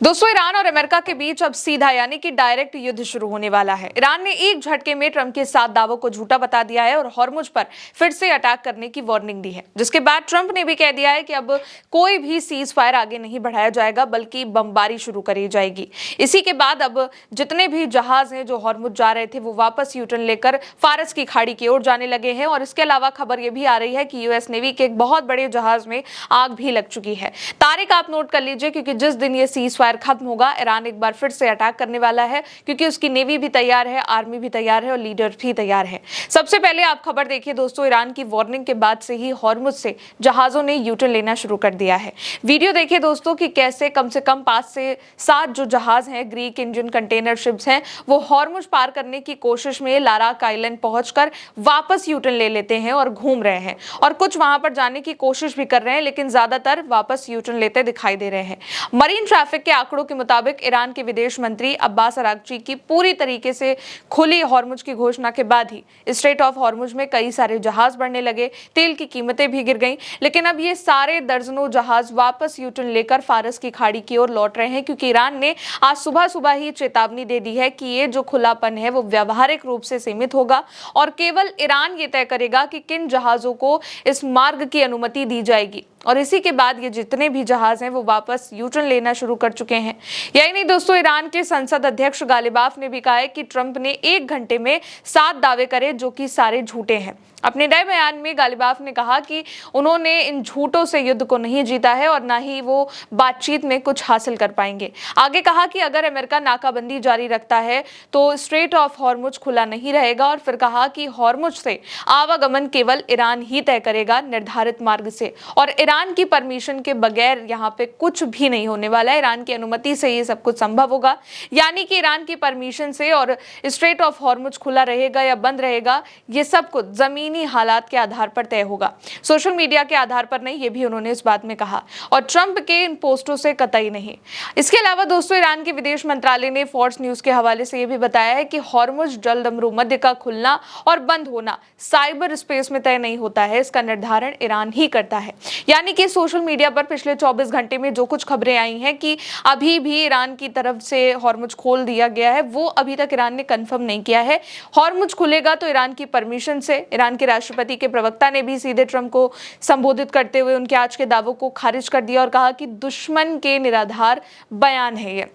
दोस्तों, ईरान और अमेरिका के बीच अब सीधा यानी कि डायरेक्ट युद्ध शुरू होने वाला है। ईरान ने एक झटके में ट्रंप के 7 दावों को झूठा बता दिया है और हॉर्मुज पर फिर से अटैक करने की वार्निंग दी है, जिसके बाद ट्रंप ने भी कह दिया है कि अब कोई भी सीज फायर आगे नहीं बढ़ाया जाएगा बल्कि बमबारी शुरू करी जाएगी। इसी के बाद अब जितने भी जहाज हैं जो हॉर्मुज जा रहे थे वो वापस यूटर्न लेकर फारस की खाड़ी की ओर जाने लगे हैं। और इसके अलावा खबर यह भी आ रही है कि यूएस नेवी के एक बहुत बड़े जहाज में आग भी लग चुकी है। तारीख आप नोट कर लीजिए, क्योंकि जिस दिन ये सीज फायर खत्म होगा ईरान एक बार फिर से अटैक करने वाला है, क्योंकि उसकी नेवी भी तैयार है, आर्मी भी तैयार है और लीडर भी तैयार है। सबसे पहले आप खबर देखिए दोस्तों, ईरान की वार्निंग के बाद से ही हॉर्मुज से जहाजों ने यूटर्न लेना शुरू कर दिया है। वीडियो देखिए दोस्तों कि कैसे कम से कम 5 से 7 जो जहाज हैं, ग्रीक इंजन कंटेनर शिप्स हैं, वो हॉर्मुज पार करने की कोशिश में लाराक आइलैंड पहुंचकर वापस यूटर्न ले लेते हैं और घूम रहे हैं। और कुछ वहां पर जाने की कोशिश भी कर रहे हैं, लेकिन ज्यादातर वापस यूटर्न लेते दिखाई दे रहे हैं। मरीन ट्रैफिक के आंकड़ों के मुताबिक ईरान के विदेश मंत्री अब्बास अरागची की पूरी तरीके से खुली हॉर्मुज की घोषणा के बाद ही स्ट्रेट ऑफ हॉर्मुज में कई सारे जहाज बढ़ने लगे, तेल की कीमतें भी गिर गईं। लेकिन अब ये सारे दर्जनों जहाज वापस यूटर्न लेकर फारस की खाड़ी की ओर लौट रहे हैं, क्योंकि ईरान ने आज सुबह सुबह ही चेतावनी दे दी है कि ये जो खुलापन है वो व्यावहारिक रूप से सीमित होगा और केवल ईरान ये तय करेगा कि किन जहाजों को इस मार्ग की अनुमति दी जाएगी। और इसी के बाद ये जितने भी जहाज हैं वो वापस यूटर्न लेना शुरू कर चुके हैं। यही नहीं दोस्तों, ईरान के संसद अध्यक्ष गालिबाफ ने भी कहा है कि ट्रंप ने 1 घंटे में 7 दावे करे जो कि सारे झूठे हैं। अपने नए बयान में गालिबाफ ने कहा कि उन्होंने इन झूठों से युद्ध को नहीं जीता है और ना ही वो बातचीत में कुछ हासिल कर पाएंगे। आगे कहा कि अगर अमेरिका नाकाबंदी जारी रखता है तो स्ट्रेट ऑफ हॉर्मुज खुला नहीं रहेगा। और फिर कहा कि हॉर्मुज से आवागमन केवल ईरान ही तय करेगा निर्धारित मार्ग से, और ईरान की परमिशन के बगैर यहाँ पे कुछ भी नहीं होने वाला है। ईरान की अनुमति से ये सब कुछ संभव होगा, यानी कि ईरान की परमिशन से और स्ट्रेट ऑफ हॉर्मुज खुला रहेगा या बंद रहेगा, ये सब कुछ जमीनी हालात के आधार पर तय होगा, सोशल मीडिया के आधार पर नहीं। ये भी उन्होंने इस बात में कहा, और ट्रंप के इन पोस्टों से कतई नहीं। इसके अलावा दोस्तों, ईरान के विदेश मंत्रालय ने फॉक्स न्यूज के हवाले से यह भी बताया है कि हॉर्मुज जलदमरू मध्य का खुलना और बंद होना साइबर स्पेस में तय नहीं होता है, इसका निर्धारण ईरान ही करता है। यानी कि सोशल मीडिया पर पिछले 24 घंटे में जो कुछ खबरें आई हैं कि अभी भी ईरान की तरफ से हॉर्मुज खोल दिया गया है, वो अभी तक ईरान ने कंफर्म नहीं किया है। हॉर्मुज खुलेगा तो ईरान की परमिशन से। ईरान के राष्ट्रपति के प्रवक्ता ने भी सीधे ट्रंप को संबोधित करते हुए उनके आज के दावों को खारिज कर दिया और कहा कि दुश्मन के निराधार बयान है ये,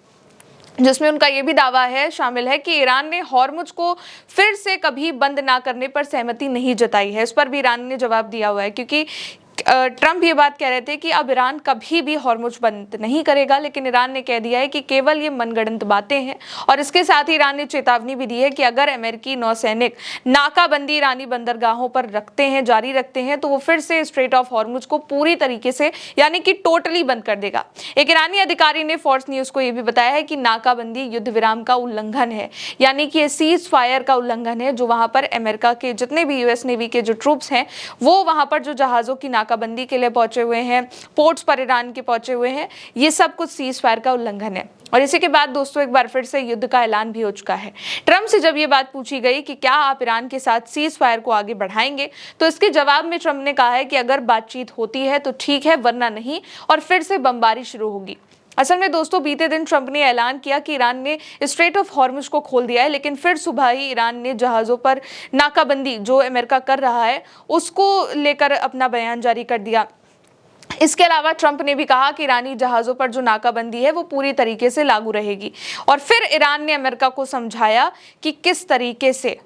जिसमें उनका यह भी दावा है शामिल है कि ईरान ने हॉर्मुज को फिर से कभी बंद ना करने पर सहमति नहीं जताई है। इस पर भी ईरान ने जवाब दिया हुआ है, क्योंकि ट्रंप ये बात कह रहे थे कि अब ईरान कभी भी हॉर्मुज बंद नहीं करेगा, लेकिन ईरान ने कह दिया है कि केवल ये मनगढ़ंत बातें हैं। और इसके साथ ही ईरान ने चेतावनी भी दी है कि अगर अमेरिकी नौसैनिक नाकाबंदी ईरानी बंदरगाहों पर जारी रखते हैं तो वो फिर से स्ट्रेट ऑफ हॉर्मुज को पूरी तरीके से यानी कि टोटली बंद कर देगा। एक ईरानी अधिकारी ने फॉक्स न्यूज को यह भी बताया है कि नाकाबंदी युद्ध विराम का उल्लंघन है, यानी कि सीज फायर का उल्लंघन है, जो वहां पर अमेरिका के जितने भी यूएस नेवी के जो ट्रूप्स हैं वो वहां पर जो जहाजों की नाकाबंदी के लिए पहुंचे हुए हैं, पोर्ट्स पर ईरान के पहुंचे हुए हैं, ये सब कुछ सीज फायर का उल्लंघन है। और इसी के बाद दोस्तों एक बार फिर से युद्ध का ऐलान भी हो चुका है। ट्रंप से जब ये बात पूछी गई कि क्या आप ईरान के साथ सीज फायर को आगे बढ़ाएंगे, तो इसके जवाब में ट्रंप ने कहा है कि अगर बातचीत होती है तो ठीक है, वरना नहीं, और फिर से बमबारी शुरू होगी। असल में दोस्तों, बीते दिन ट्रंप ने ऐलान किया कि ईरान ने स्ट्रेट ऑफ हॉर्मुज को खोल दिया है, लेकिन फिर सुबह ही ईरान ने जहाजों पर नाकाबंदी जो अमेरिका कर रहा है उसको लेकर अपना बयान जारी कर दिया। इसके अलावा ट्रंप ने भी कहा कि ईरानी जहाजों पर जो नाकाबंदी है वो पूरी तरीके से लागू रहेगी। और फिर ईरान ने अमेरिका को समझाया कि किस तरीके से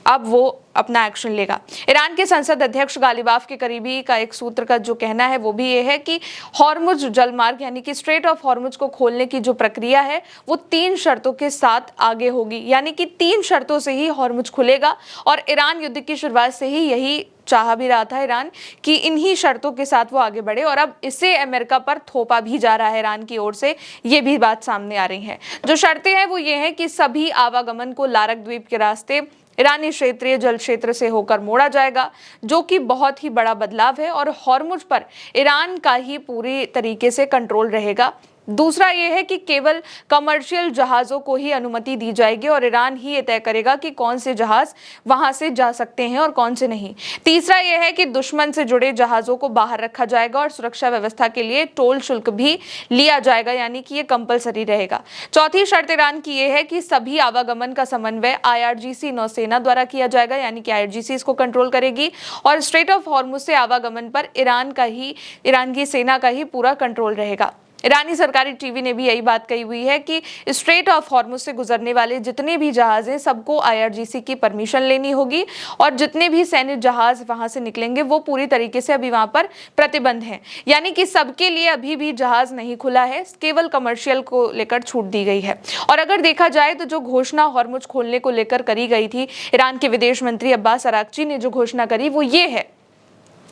अब वो अपना एक्शन लेगा। ईरान के संसद अध्यक्ष गालिबाफ के करीबी का एक सूत्र का जो कहना है वो भी ये है कि हॉर्मुज जलमार्ग यानी कि स्ट्रेट ऑफ हॉर्मुज को खोलने की जो प्रक्रिया है वो 3 शर्तों के साथ आगे होगी, यानी कि 3 शर्तों से ही हॉर्मुज खुलेगा। और ईरान युद्ध की शुरुआत से ही यही चाह भी रहा था ईरान कि इन्हीं शर्तों के साथ वो आगे बढ़े, और अब इसे अमेरिका पर थोपा भी जा रहा है ईरान की ओर से। ये भी बात सामने आ रही है। जो शर्तें हैं वो ये हैं कि सभी आवागमन को लारक द्वीप के रास्ते ईरानी क्षेत्रीय जल क्षेत्र से होकर मोड़ा जाएगा, जो कि बहुत ही बड़ा बदलाव है, और हॉर्मुज पर ईरान का ही पूरी तरीके से कंट्रोल रहेगा। दूसरा ये है कि केवल कमर्शियल जहाजों को ही अनुमति दी जाएगी और ईरान ही ये तय करेगा कि कौन से जहाज वहां से जा सकते हैं और कौन से नहीं। तीसरा ये है कि दुश्मन से जुड़े जहाजों को बाहर रखा जाएगा और सुरक्षा व्यवस्था के लिए टोल शुल्क भी लिया जाएगा, यानी कि ये कंपलसरी रहेगा। चौथी शर्त ईरान की ये है कि सभी आवागमन का समन्वय IRGC नौसेना द्वारा किया जाएगा, यानी कि IRGC इसको कंट्रोल करेगी और स्ट्रेट ऑफ हॉर्मुज से आवागमन पर ईरान की सेना का ही पूरा कंट्रोल रहेगा। ईरानी सरकारी टीवी ने भी यही बात कही हुई है कि स्ट्रेट ऑफ हॉर्मुज से गुजरने वाले जितने भी जहाज हैं सबको IRGC की परमिशन लेनी होगी और जितने भी सैन्य जहाज वहां से निकलेंगे वो पूरी तरीके से अभी वहां पर प्रतिबंध है, यानी कि सबके लिए अभी भी जहाज नहीं खुला है, केवल कमर्शियल को लेकर छूट दी गई है। और अगर देखा जाए तो जो घोषणा हॉर्मुज खोलने को लेकर करी गई थी, ईरान के विदेश मंत्री अब्बास अराक्ची ने जो घोषणा करी वो ये है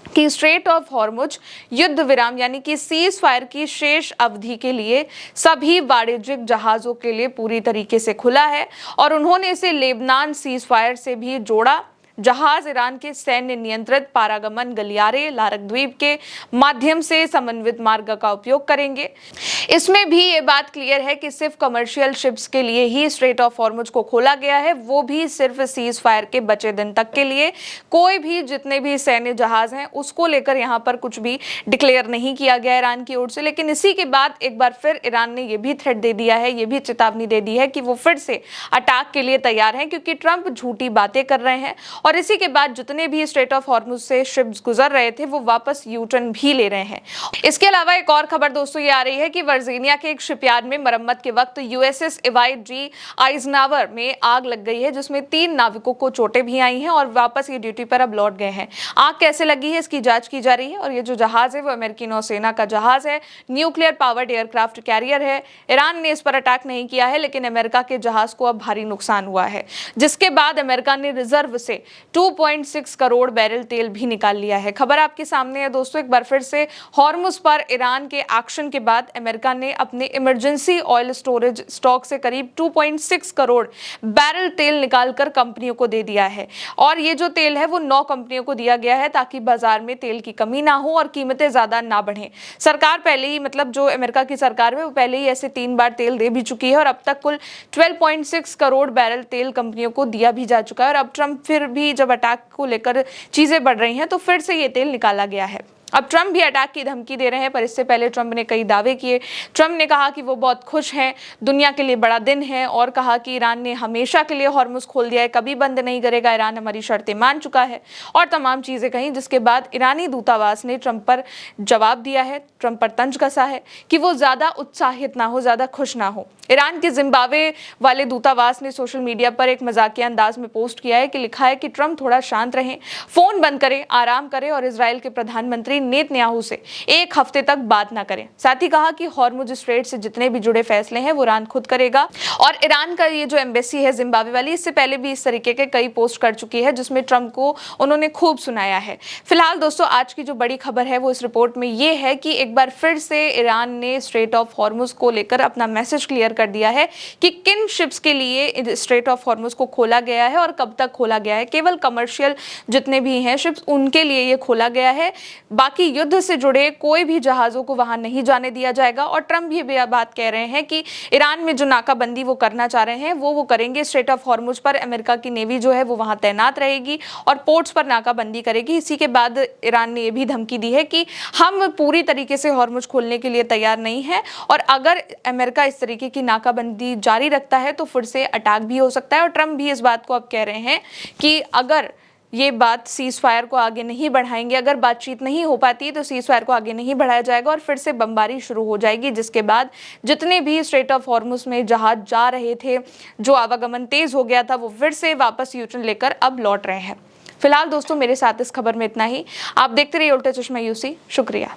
कि स्ट्रेट ऑफ हॉर्मुज युद्ध विराम यानी कि सीज फायर की शेष अवधि के लिए सभी वाणिज्यिक जहाजों के लिए पूरी तरीके से खुला है और उन्होंने इसे लेबनान सीज फायर से भी जोड़ा। जहाज ईरान के सैन्य नियंत्रित पारागमन गलियारे लारक द्वीप के माध्यम से समन्वित मार्ग का उपयोग करेंगे। इसमें भी ये बात क्लियर है कि सिर्फ कमर्शियल शिप्स के लिए ही स्ट्रेट ऑफ हॉर्मुज को खोला गया है, वो भी सिर्फ सीज फायर के बचे दिन तक के लिए। कोई भी जितने भी सैन्य जहाज हैं उसको लेकर यहाँ पर कुछ भी डिक्लेयर नहीं किया गया ईरान की ओर से। लेकिन इसी के बाद एक बार फिर ईरान ने ये भी थ्रेट दे दिया है, ये भी चेतावनी दे दी है कि वो फिर से अटैक के लिए तैयार हैं, क्योंकि ट्रंप झूठी बातें कर रहे हैं और इसी के बाद जितने भी स्ट्रेट ऑफ हॉर्मुज से शिप्स गुजर रहे थे वो वापस यूटर्न भी ले रहे हैं। इसके अलावा एक और खबर दोस्तों ये आ रही है कि वर्जीनिया के एक शिपयार्ड में मरम्मत के वक्त USS इवाइट जी आइजनावर में आग लग गई है, जिसमें 3 नाविकों को चोटें भी आई हैं और वापस ये ड्यूटी पर अब लौट गए हैं। आग कैसे लगी है इसकी जांच की जा रही है और ये जो जहाज है वो अमेरिकी नौसेना का जहाज है, न्यूक्लियर पावर्ड एयरक्राफ्ट कैरियर है। ईरान ने इस पर अटैक नहीं किया है, लेकिन अमेरिका के जहाज को अब भारी नुकसान हुआ है, जिसके बाद अमेरिका ने रिजर्व से 2.6 करोड़ बैरल तेल भी निकाल लिया है। खबर आपके सामने है दोस्तों एक बार फिर से। हॉर्मुज पर ईरान के एक्शन के बाद अमेरिका ने अपने इमरजेंसी ऑयल स्टोरेज स्टॉक से करीब 2.6 करोड़ बैरल तेल निकालकर कंपनियों को दे दिया है और ये जो तेल है वो 9 कंपनियों को दिया गया है ताकि बाजार में तेल की कमी ना हो और कीमतें ज्यादा ना बढ़े। सरकार पहले ही जो अमेरिका की सरकार है वो पहले ही ऐसे 3 बार तेल दे भी चुकी है और अब तक कुल 12.6 करोड़ बैरल तेल कंपनियों को दिया भी जा चुका है। और अब ट्रंप फिर भी जब अटैक को लेकर चीजें बढ़ रही हैं तो फिर से ये तेल निकाला गया है। अब ट्रंप भी अटैक की धमकी दे रहे हैं, पर इससे पहले ट्रंप ने कई दावे किए। ट्रंप ने कहा कि वो बहुत खुश हैं, दुनिया के लिए बड़ा दिन है और कहा कि ईरान ने हमेशा के लिए हॉर्मुज खोल दिया है, कभी बंद नहीं करेगा, ईरान हमारी शर्तें मान चुका है और तमाम चीजें कहीं। जिसके बाद ईरानी दूतावास ने ट्रंप पर जवाब दिया है, ट्रंप पर तंज कसा है कि वो ज्यादा उत्साहित ना हो, ज्यादा खुश ना हो। ईरान के जिम्बाब्वे वाले दूतावास ने सोशल मीडिया पर एक मजाकिया अंदाज में पोस्ट किया है कि लिखा है कि ट्रंप थोड़ा शांत रहें, फोन बंद करें, आराम करें और इजराइल के प्रधानमंत्री नेतन्याहू से 1 हफ्ते तक बात ना करें। साथ ही कहा कि हॉर्मुज स्ट्रेट से जितने भी जुड़े फैसले हैं वो ईरान खुद करेगा। और ईरान का ये जो एम्बेसी है जिम्बाब्वे वाली, इससे पहले भी इस तरीके के कई पोस्ट कर चुकी है जिसमें ट्रंप को उन्होंने खूब सुनाया है। फिलहाल दोस्तों आज की जो बड़ी खबर है वो इस रिपोर्ट में ये है कि एक बार फिर से ईरान ने स्ट्रेट ऑफ हॉर्मुज को लेकर अपना मैसेज क्लियर कर दिया है कि किन शिप्स के लिए स्ट्रेट ऑफ हॉर्मुज को खोला गया है और कब तक खोला गया है। केवल कमर्शियल जितने भी हैं शिप्स उनके लिए ये खोला गया है, बाकी युद्ध से जुड़े कोई भी जहाजों को वहां नहीं जाने दिया जाएगा। और ट्रंप भी बात कह रहे हैं कि ईरान में जो नाकाबंदी वो करना चाह रहे हैं वो करेंगे। स्ट्रेट ऑफ हॉर्मुज पर अमेरिका की नेवी जो है वो वहां तैनात रहेगी और पोर्ट्स पर नाकाबंदी करेगी। इसी के बाद ईरान ने यह भी धमकी दी है कि हम पूरी तरीके से हॉर्मुज खोलने के लिए तैयार नहीं है और अगर अमेरिका इस तरीके की नाकाबंदी जारी रखता है तो फिर से अटैक भी हो सकता है। और ट्रंप भी इस बात को अब कह रहे हैं कि अगर ये बात सीज फायर को आगे नहीं बढ़ाएंगे, अगर बातचीत नहीं हो पाती तो सीज फायर को आगे नहीं बढ़ाया जाएगा और फिर से बमबारी शुरू हो जाएगी। जिसके बाद जितने भी स्ट्रेट ऑफ हॉर्मुज में जहाज जा रहे थे, जो आवागमन तेज हो गया था, वो फिर से वापस यूटर्न लेकर अब लौट रहे हैं। फिलहाल दोस्तों मेरे साथ इस खबर में इतना ही। आप देखते रहिए उल्टा चश्मा यूसी। शुक्रिया।